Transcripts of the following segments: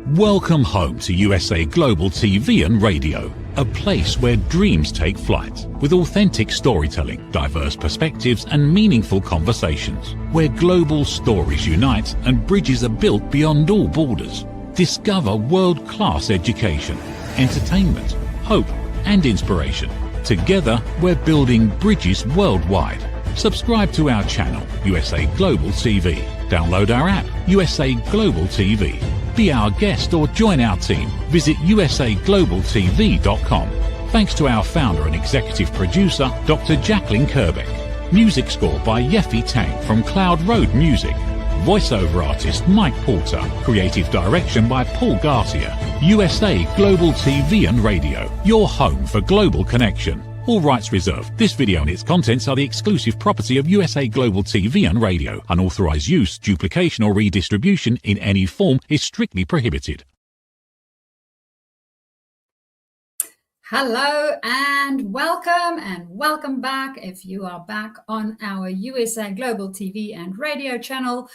Welcome home to USA Global TV and Radio, a place where dreams take flight, with authentic storytelling, diverse perspectives and meaningful conversations, where global stories unite and bridges are built beyond all borders. Discover world-class education, entertainment, hope and inspiration. Together, we're building bridges worldwide. Subscribe to our channel, USA Global TV. Download our app, USA Global TV. Be our guest or join our team. Visit usaglobaltv.com. Thanks to our founder and executive producer, Dr. Jacqueline Kerbeck. Music score by Yeffy Tang from Cloud Road Music. Voiceover artist Mike Porter. Creative direction by Paul Garcia. USA Global TV and Radio. Your home for global connection. All rights reserved. This video and its contents are the exclusive property of USA Global TV and Radio. Unauthorized use, duplication or redistribution in any form is strictly prohibited. Hello and welcome back if you are back on our USA Global TV and Radio channel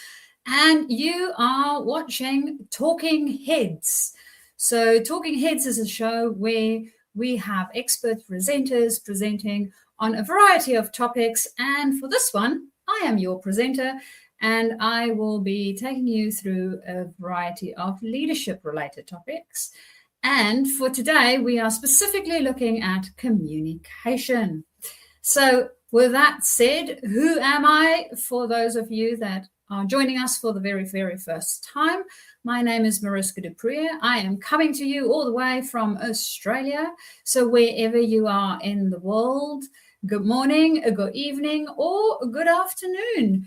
and you are watching Talking Heads. So Talking Heads is a show where we have expert presenters presenting on a variety of topics. And for this one, I am your presenter and I will be taking you through a variety of leadership-related topics. And for today, we are specifically looking at communication. So with that said, who am I? For those of you that are joining us for the very, very first time, my name is Mariska du Preez. I am coming to you all the way from Australia. So wherever you are in the world, good morning, good evening, or good afternoon.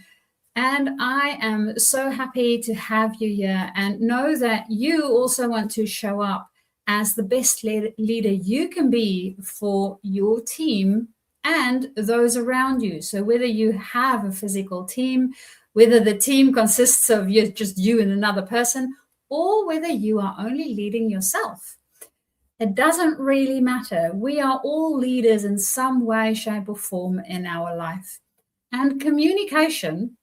And I am so happy to have you here and know that you also want to show up as the best leader you can be for your team and those around you. So whether you have a physical team, whether the team consists of just you and another person, or whether you are only leading yourself. It doesn't really matter. We are all leaders in some way, shape, or form in our life. And communication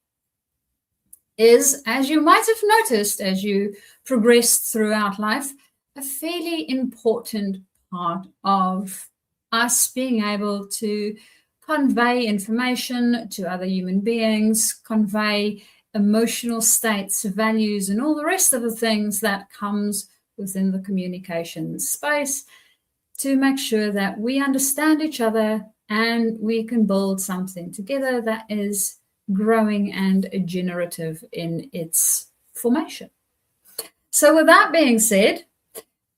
is, as you might have noticed as you progress throughout life, a fairly important part of us being able to convey information to other human beings, convey emotional states, values, and all the rest of the things that comes within the communication space to make sure that we understand each other and we can build something together that is growing and generative in its formation. So with that being said,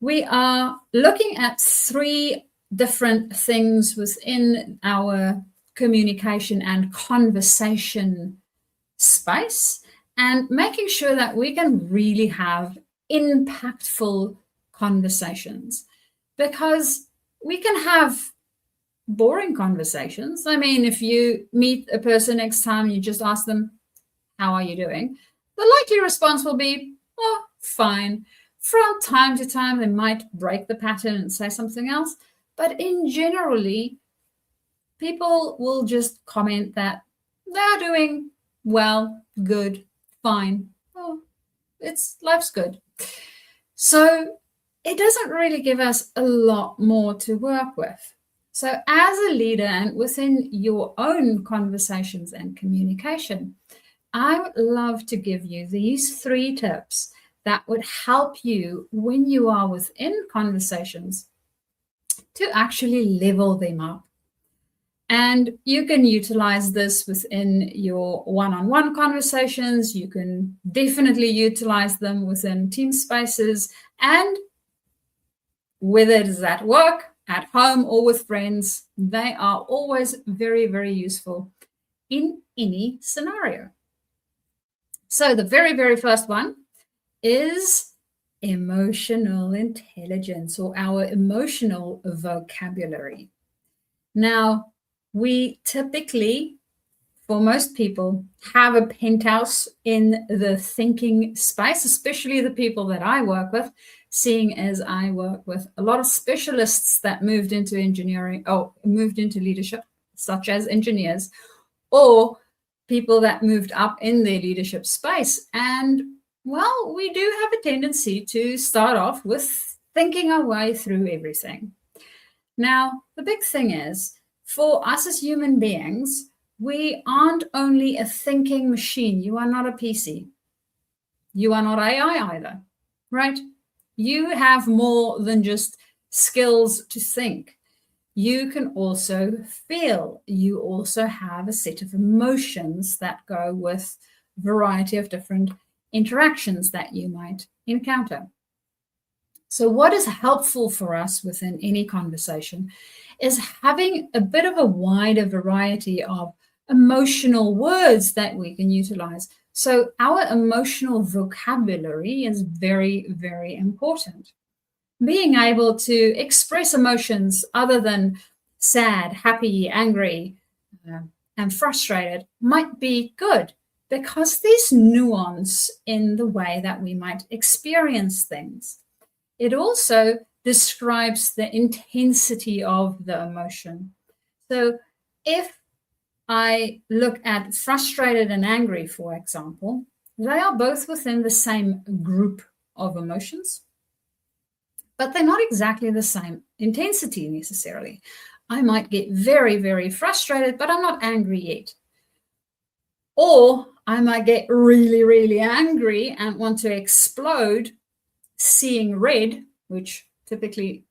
we are looking at three different things within our communication and conversation space and making sure that we can really have impactful conversations, because we can have boring conversations. I mean, if you meet a person next time, you just ask them, how are you doing? The likely response will be, oh, fine. From time to time, they might break the pattern and say something else. But in generally, people will just comment that they're doing well, good, fine. Oh, life's good. So it doesn't really give us a lot more to work with. So as a leader and within your own conversations and communication, I would love to give you these 3 tips that would help you when you are within conversations to actually level them up. And you can utilize this within your one-on-one conversations. You can definitely utilize them within team spaces, and whether it is at work, at home, or with friends, they are always very, very useful in any scenario. So the very, very first one is emotional intelligence, or our emotional vocabulary. Now, we typically, for most people, have a penthouse in the thinking space, especially the people that I work with, seeing as I work with a lot of specialists that moved into engineering or moved into leadership, such as engineers, or people that moved up in their leadership space. And Well, we do have a tendency to start off with thinking our way through everything. Now, the big thing is, for us as human beings, we aren't only a thinking machine. You are not a PC. You are not AI either, right? You have more than just skills to think. You can also feel. You also have a set of emotions that go with a variety of different interactions that you might encounter. So, what is helpful for us within any conversation is having a bit of a wider variety of emotional words that we can utilize. So, our emotional vocabulary is very, very important. Being able to express emotions other than sad, happy, angry, and frustrated might be good because there's nuance in the way that we might experience things. It also describes the intensity of the emotion. So if I look at frustrated and angry, for example, they are both within the same group of emotions, but they're not exactly the same intensity necessarily. I might get very, very frustrated, but I'm not angry yet. Or I might get really, really angry and want to explode, seeing red, which typically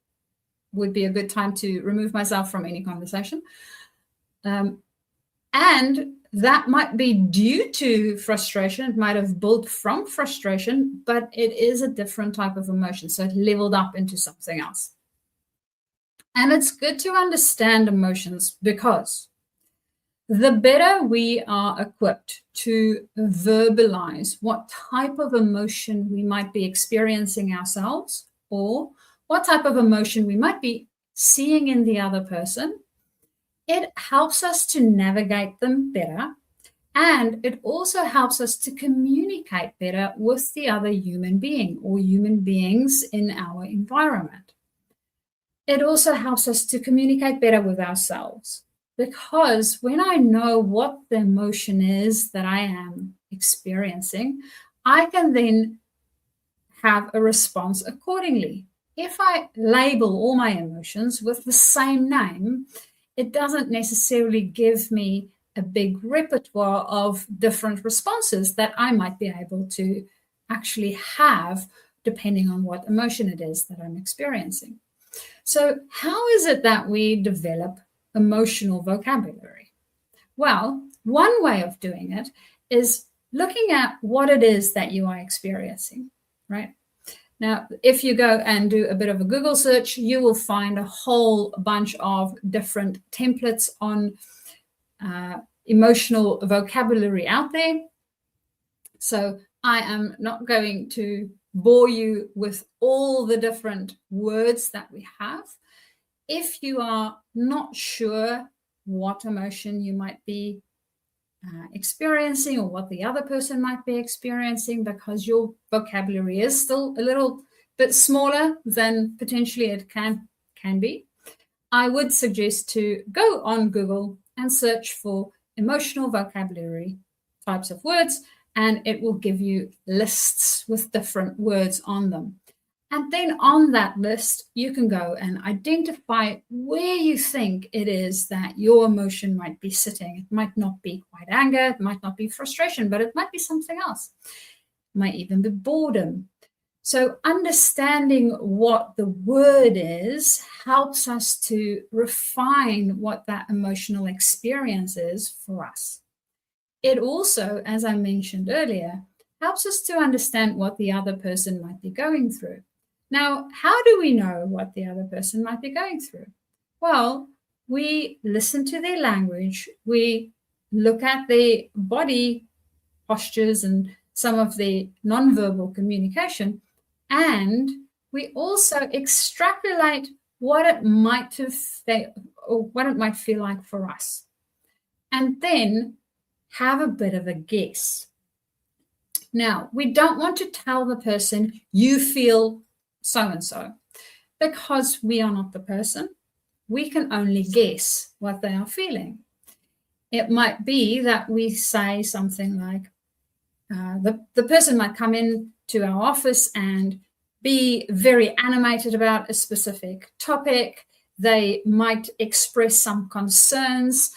would be a good time to remove myself from any conversation. And that might be due to frustration. It might have built from frustration, but it is a different type of emotion. So it leveled up into something else. And it's good to understand emotions because the better we are equipped to verbalize what type of emotion we might be experiencing ourselves or what type of emotion we might be seeing in the other person, it helps us to navigate them better. And it also helps us to communicate better with the other human being or human beings in our environment. It also helps us to communicate better with ourselves. Because when I know what the emotion is that I am experiencing, I can then have a response accordingly. If I label all my emotions with the same name, it doesn't necessarily give me a big repertoire of different responses that I might be able to actually have depending on what emotion it is that I'm experiencing. So, how is it that we develop emotional vocabulary? Well, one way of doing it is looking at what it is that you are experiencing, right? Now, if you go and do a bit of a Google search, you will find a whole bunch of different templates on emotional vocabulary out there. So I am not going to bore you with all the different words that we have. If you are not sure what emotion you might be experiencing or what the other person might be experiencing because your vocabulary is still a little bit smaller than potentially it can be, I would suggest to go on Google and search for emotional vocabulary types of words, and it will give you lists with different words on them. And then on that list, you can go and identify where you think it is that your emotion might be sitting. It might not be quite anger, it might not be frustration, but it might be something else. It might even be boredom. So understanding what the word is helps us to refine what that emotional experience is for us. It also, as I mentioned earlier, helps us to understand what the other person might be going through. Now, how do we know what the other person might be going through? Well, we listen to their language, we look at their body postures and some of the nonverbal communication, and we also extrapolate what it might feel like for us. And then have a bit of a guess. Now, we don't want to tell the person, you feel so-and-so, because we are not the person. We can only guess what they are feeling. It might be that we say something like, the person might come in to our office and be very animated about a specific topic. They might express some concerns,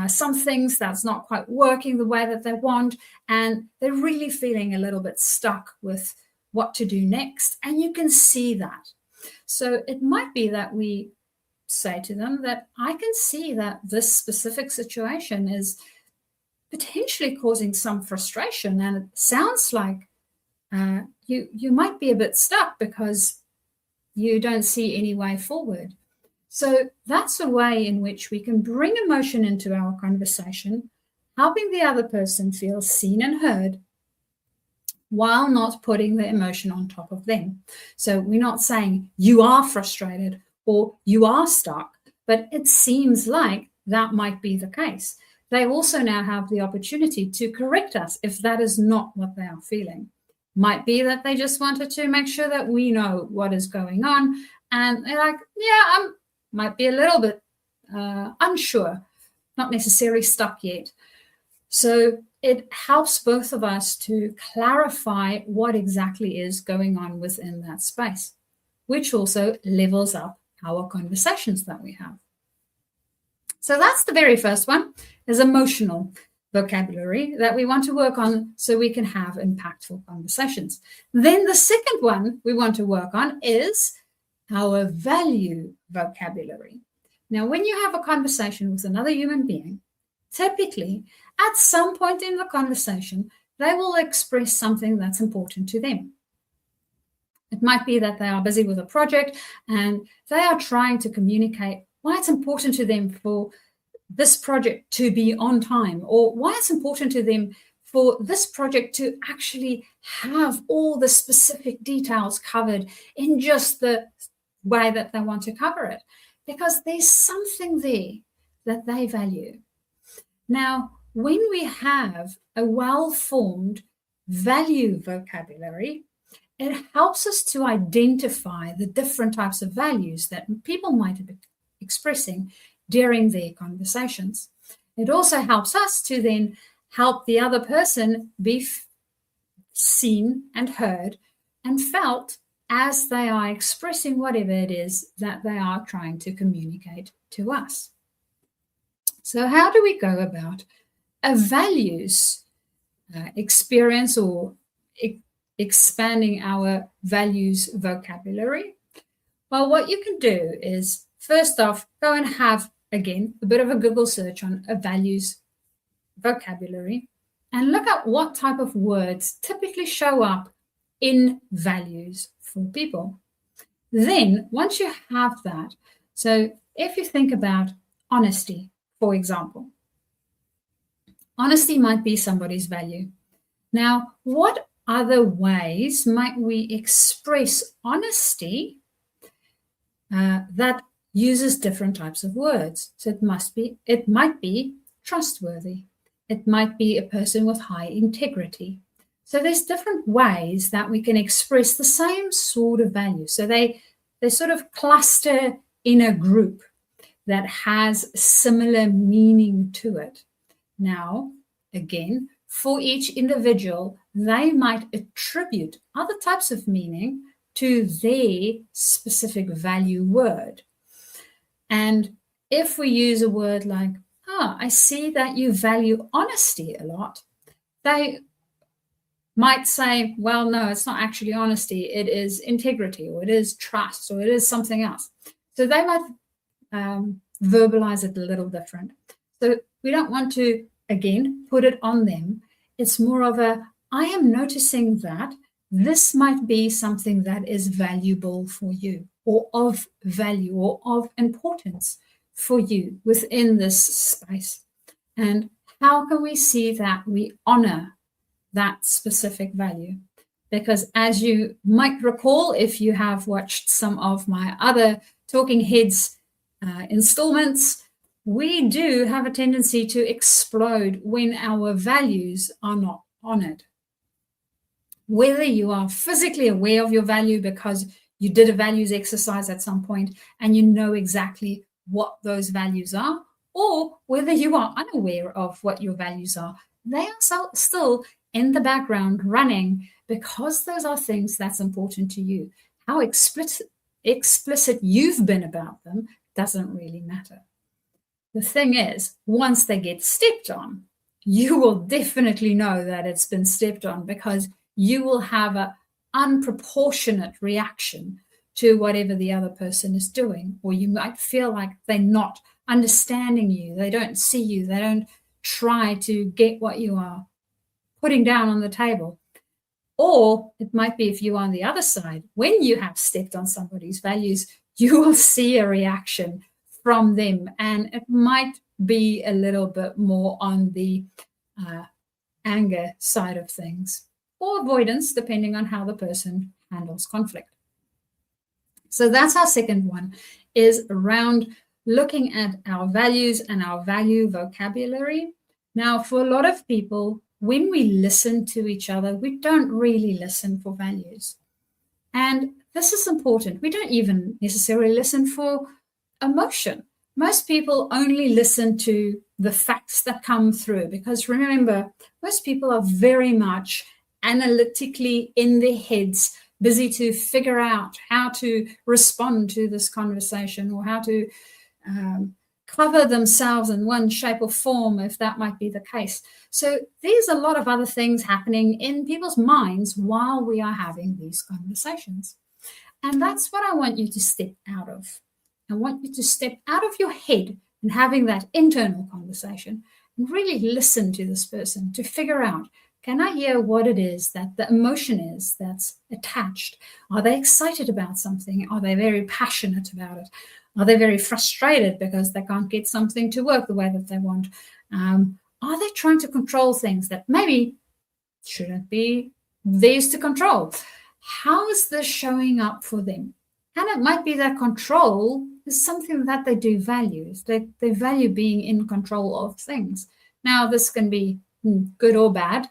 some things that's not quite working the way that they want, and they're really feeling a little bit stuck with what to do next. And you can see that. So it might be that we say to them that I can see that this specific situation is potentially causing some frustration, and it sounds like you might be a bit stuck because you don't see any way forward. So that's a way in which we can bring emotion into our conversation, helping the other person feel seen and heard while not putting the emotion on top of them. So we're not saying you are frustrated or you are stuck, but it seems like that might be the case. They also now have the opportunity to correct us if that is not what they are feeling. Might be that they just wanted to make sure that we know what is going on, and they're like, yeah, might be a little bit unsure, not necessarily stuck yet. So it helps both of us to clarify what exactly is going on within that space, which also levels up our conversations that we have. So that's the very first one, is emotional vocabulary that we want to work on so we can have impactful conversations. Then the second one we want to work on is our value vocabulary. Now, when you have a conversation with another human being, typically at some point in the conversation, they will express something that's important to them. It might be that they are busy with a project and they are trying to communicate why it's important to them for this project to be on time, or why it's important to them for this project to actually have all the specific details covered in just the way that they want to cover it, because there's something there that they value. Now, when we have a well-formed value vocabulary, it helps us to identify the different types of values that people might be expressing during their conversations. It also helps us to then help the other person be seen and heard and felt as they are expressing whatever it is that they are trying to communicate to us. So how do we go about a values experience or expanding our values vocabulary? Well, what you can do is, first off, go and have, again, a bit of a Google search on a values vocabulary and look at what type of words typically show up in values for people. Then, once you have that, so if you think about honesty, for example, honesty might be somebody's value. Now, what other ways might we express honesty that uses different types of words? So it might be trustworthy. It might be a person with high integrity. So there's different ways that we can express the same sort of value. So they sort of cluster in a group that has similar meaning to it. Now, again, for each individual, they might attribute other types of meaning to their specific value word. And if we use a word like, I see that you value honesty a lot, they might say, well, no, it's not actually honesty, it is integrity, or it is trust, or it is something else. So they might verbalize it a little different. So we don't want to, again, put it on them. It's more of I am noticing that this might be something that is valuable for you, or of value, or of importance for you within this space. And how can we see that we honor that specific value? Because as you might recall, if you have watched some of my other Talking Heads installments, we do have a tendency to explode when our values are not honored. Whether you are physically aware of your value because you did a values exercise at some point and you know exactly what those values are, or whether you are unaware of what your values are, they are still in the background running because those are things that's important to you. How explicit you've been about them doesn't really matter. The thing is, once they get stepped on, you will definitely know that it's been stepped on, because you will have an unproportionate reaction to whatever the other person is doing, or you might feel like they're not understanding you, they don't see you, they don't try to get what you are putting down on the table. Or it might be, if you're on the other side, when you have stepped on somebody's values, you will see a reaction from them, and it might be a little bit more on the anger side of things, or avoidance, depending on how the person handles conflict. So that's our second one, is around looking at our values and our value vocabulary. Now, for a lot of people, when we listen to each other, we don't really listen for values. And this is important. We don't even necessarily listen for emotion. Most people only listen to the facts that come through, because remember, most people are very much analytically in their heads, busy to figure out how to respond to this conversation, or how to cover themselves in one shape or form, if that might be the case. So there's a lot of other things happening in people's minds while we are having these conversations. And that's what I want you to step out of. I want you to step out of your head and having that internal conversation and really listen to this person to figure out, can I hear what it is that the emotion is that's attached? Are they excited about something? Are they very passionate about it? Are they very frustrated because they can't get something to work the way that they want? Are they trying to control things that maybe shouldn't be theirs to control? How is this showing up for them? And it might be that control is something that they do value. They value being in control of things. Now, this can be good or bad.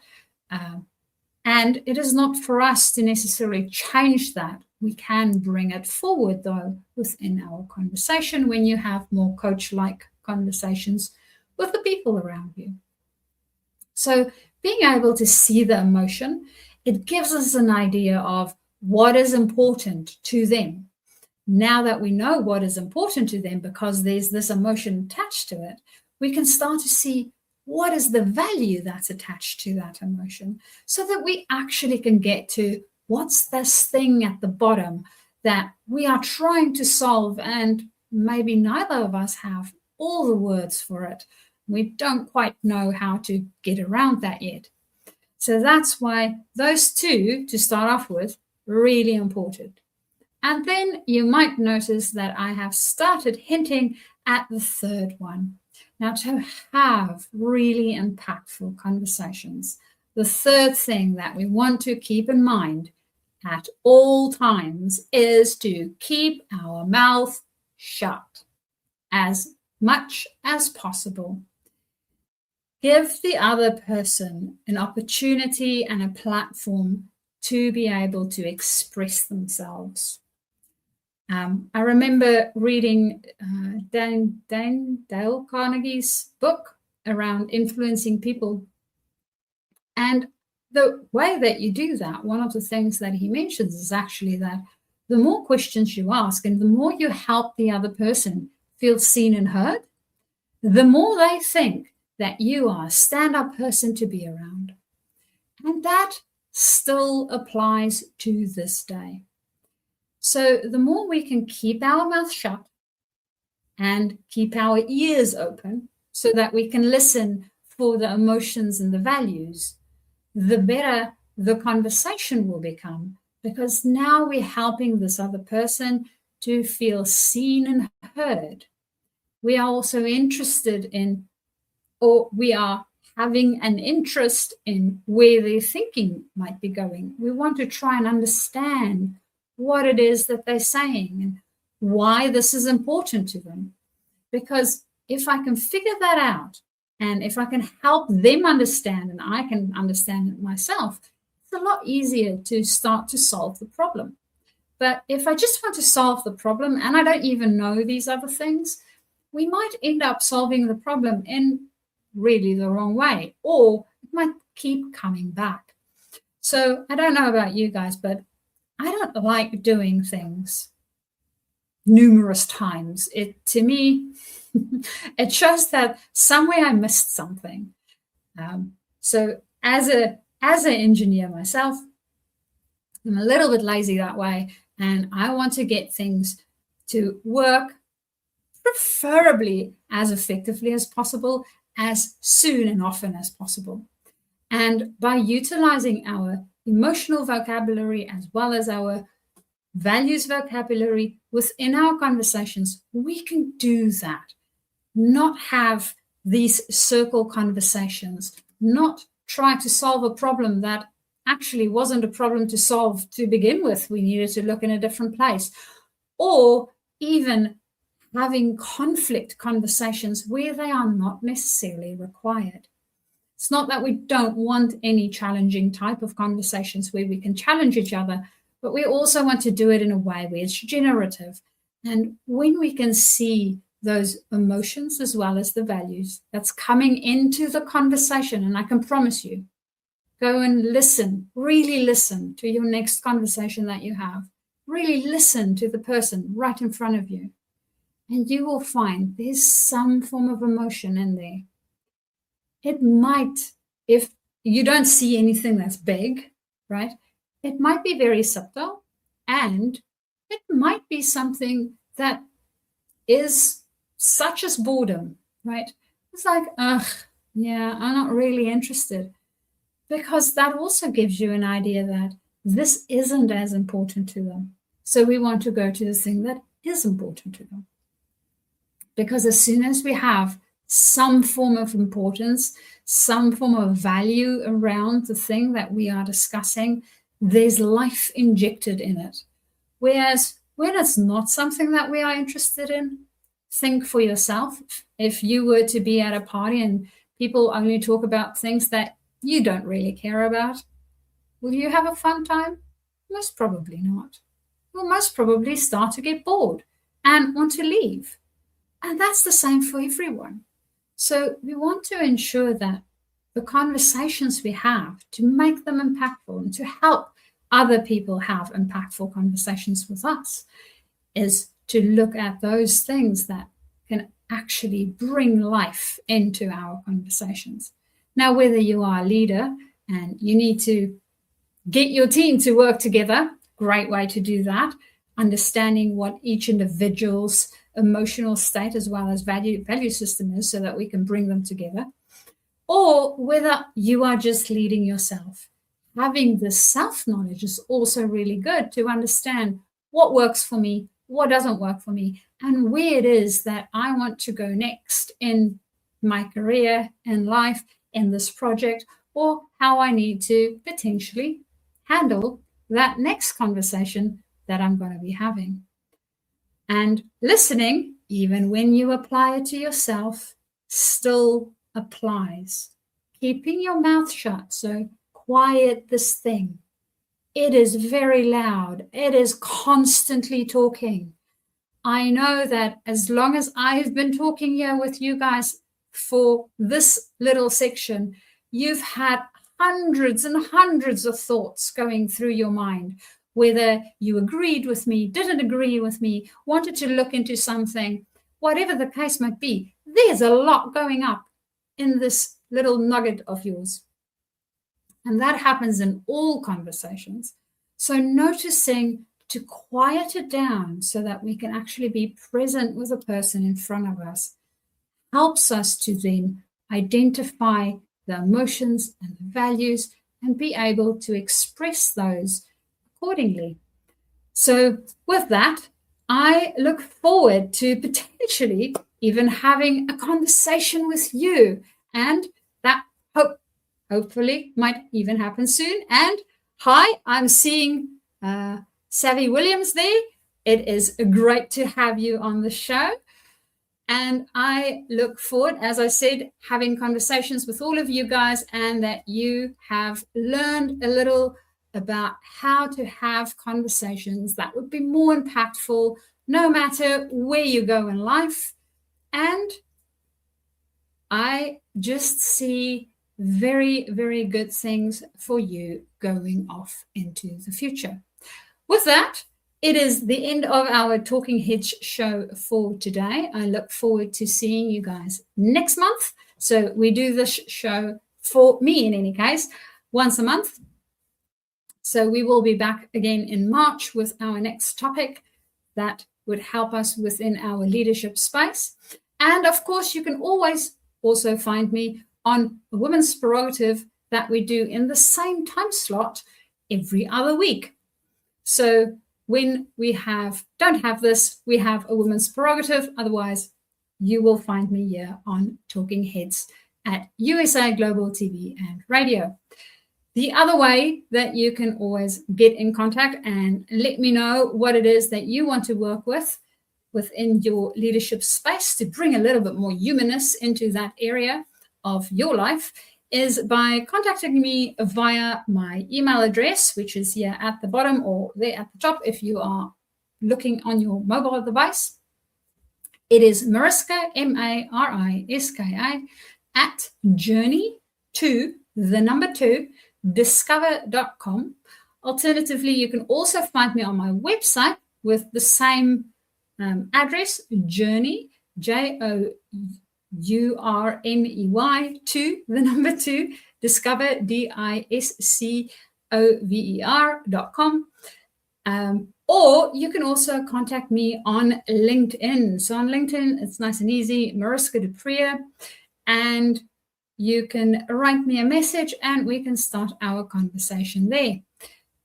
And it is not for us to necessarily change that. We can bring it forward, though, within our conversation when you have more coach-like conversations with the people around you. So being able to see the emotion, it gives us an idea of what is important to them. Now that we know what is important to them, because there's this emotion attached to it, we can start to see what is the value that's attached to that emotion, so that we actually can get to what's this thing at the bottom that we are trying to solve, and maybe neither of us have all the words for it. We don't quite know how to get around that yet. So that's why those two, to start off with, really important. And then you might notice that I have started hinting at the third one. Now, to have really impactful conversations, the third thing that we want to keep in mind at all times is to keep our mouth shut as much as possible. Give the other person an opportunity and a platform to be able to express themselves. I remember reading Dale Carnegie's book around influencing people. And the way that you do that, one of the things that he mentions is actually that the more questions you ask and the more you help the other person feel seen and heard, the more they think that you are a stand-up person to be around. And that still applies to this day. So the more we can keep our mouth shut and keep our ears open so that we can listen for the emotions and the values, the better the conversation will become, because now we're helping this other person to feel seen and heard. We are also interested in, or we are having an interest in where their thinking might be going. We want to try and understand what it is that they're saying and why this is important to them. Because if I can figure that out, and if I can help them understand and I can understand it myself, it's a lot easier to start to solve the problem. But if I just want to solve the problem and I don't even know these other things, we might end up solving the problem in really the wrong way, or it might keep coming back. So I don't know about you guys, but I don't like doing things numerous times. To me, it shows that somewhere I missed something. So as an engineer myself, I'm a little bit lazy that way, and I want to get things to work preferably as effectively as possible, as soon and often as possible. And by utilizing our emotional vocabulary as well as our values vocabulary within our conversations, we can do that. Not have these circle conversations, not try to solve a problem that actually wasn't a problem to solve to begin with. We needed to look in a different place. Or even having conflict conversations where they are not necessarily required. It's not that we don't want any challenging type of conversations where we can challenge each other, but we also want to do it in a way where it's generative. And when we can see those emotions as well as the values that's coming into the conversation, and I can promise you, go and listen, really listen to your next conversation that you have. Really listen to the person right in front of you. And you will find there's some form of emotion in there. It might, if you don't see anything that's big, right? It might be very subtle, and it might be something that is such as boredom, right? It's like, yeah, I'm not really interested. Because that also gives you an idea that this isn't as important to them. So we want to go to the thing that is important to them. Because as soon as we have some form of importance, some form of value around the thing that we are discussing, there's life injected in it. Whereas when it's not something that we are interested in, think for yourself. If you were to be at a party and people only talk about things that you don't really care about, will you have a fun time? Most probably not. You'll most probably start to get bored and want to leave. And that's the same for everyone. So we want to ensure that the conversations we have, to make them impactful and to help other people have impactful conversations with us, is to look at those things that can actually bring life into our conversations. Now, whether you are a leader and you need to get your team to work together, great way to do that, understanding what each individual's emotional state as well as value system is so that we can bring them together, or whether you are just leading yourself. Having this self-knowledge is also really good to understand what works for me, what doesn't work for me, and where it is that I want to go next in my career, in life, in this project, or how I need to potentially handle that next conversation that I'm going to be having. And listening, even when you apply it to yourself, still applies. Keeping your mouth shut, so quiet this thing. It is very loud. It is constantly talking. I know that as long as I've been talking here with you guys for this little section, you've had hundreds and hundreds of thoughts going through your mind, whether you agreed with me, didn't agree with me, wanted to look into something, whatever the case might be. There's a lot going up in this little nugget of yours. And that happens in all conversations. So noticing to quiet it down so that we can actually be present with a person in front of us helps us to then identify the emotions and the values and be able to express those accordingly. So with that, I look forward to potentially even having a conversation with you, and that hopefully might even happen soon. And hi, I'm seeing Savvy Williams there. It is great to have you on the show. And I look forward, as I said, having conversations with all of you guys, and that you have learned a little about how to have conversations that would be more impactful no matter where you go in life. And I just see very, very good things for you going off into the future. With that, it is the end of our Talking Heads show for today. I look forward to seeing you guys next month. So we do this show, for me in any case, once a month. So we will be back again in March with our next topic that would help us within our leadership space. And of course, you can always also find me on a Women's Prerogative that we do in the same time slot every other week. So when we don't have this, we have a Women's Prerogative. Otherwise, you will find me here on Talking Heads at USA Global TV and Radio. The other way that you can always get in contact and let me know what it is that you want to work with within your leadership space to bring a little bit more humanness into that area of your life is by contacting me via my email address, which is here at the bottom or there at the top if you are looking on your mobile device. It is Mariska, M-A-R-I-S-K-A, at journey2discover.com. Alternatively, you can also find me on my website with the same address, Journey, Journey, 2, discover, discover.com. Or you can also contact me on LinkedIn. So on LinkedIn, it's nice and easy, Mariska du Preez, and you can write me a message and we can start our conversation there.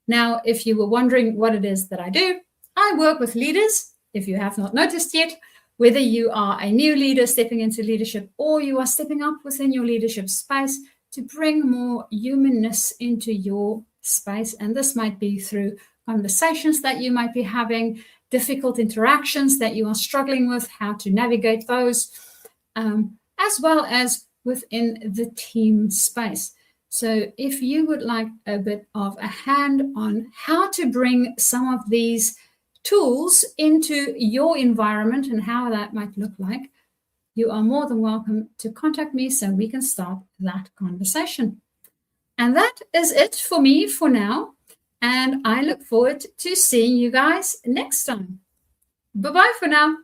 Now, if you were wondering what it is that I do, I work with leaders, if you have not noticed yet, whether you are a new leader stepping into leadership or you are stepping up within your leadership space to bring more humanness into your space. And this might be through conversations that you might be having, difficult interactions that you are struggling with, how to navigate those, as well as within the team space. So if you would like a bit of a hand on how to bring some of these tools into your environment and how that might look like, you are more than welcome to contact me so we can start that conversation. And that is it for me for now. And I look forward to seeing you guys next time. Bye-bye for now.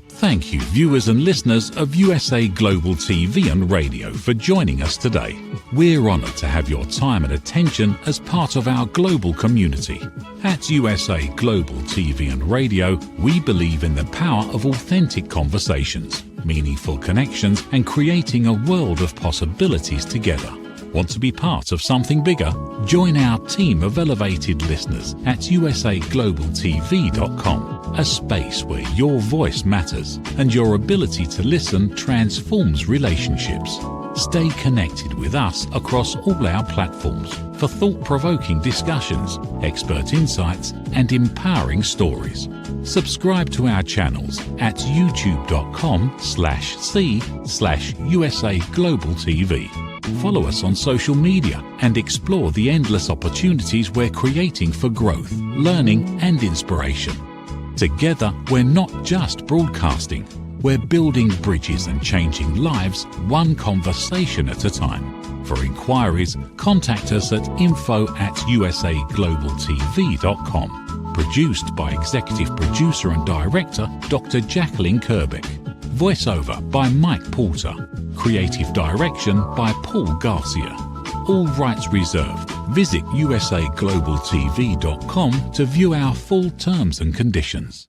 Thank you, viewers and listeners of USA Global TV and Radio, for joining us today. We're honoured to have your time and attention as part of our global community. At USA Global TV and Radio, we believe in the power of authentic conversations, meaningful connections, and creating a world of possibilities together. Want to be part of something bigger? Join our team of elevated listeners at usaglobaltv.com, a space where your voice matters and your ability to listen transforms relationships. Stay connected with us across all our platforms for thought-provoking discussions, expert insights, and empowering stories. Subscribe to our channels at youtube.com/c/USA Global TV. Follow us on social media and explore the endless opportunities we're creating for growth, learning, and inspiration. Together, we're not just broadcasting, we're building bridges and changing lives one conversation at a time. For inquiries, contact us at info@usaglobaltv.com. Produced by Executive Producer and Director Dr. Jacqueline Kerbeck. Voiceover by Mike Porter. Creative direction by Paul Garcia. All rights reserved. Visit usaglobaltv.com to view our full terms and conditions.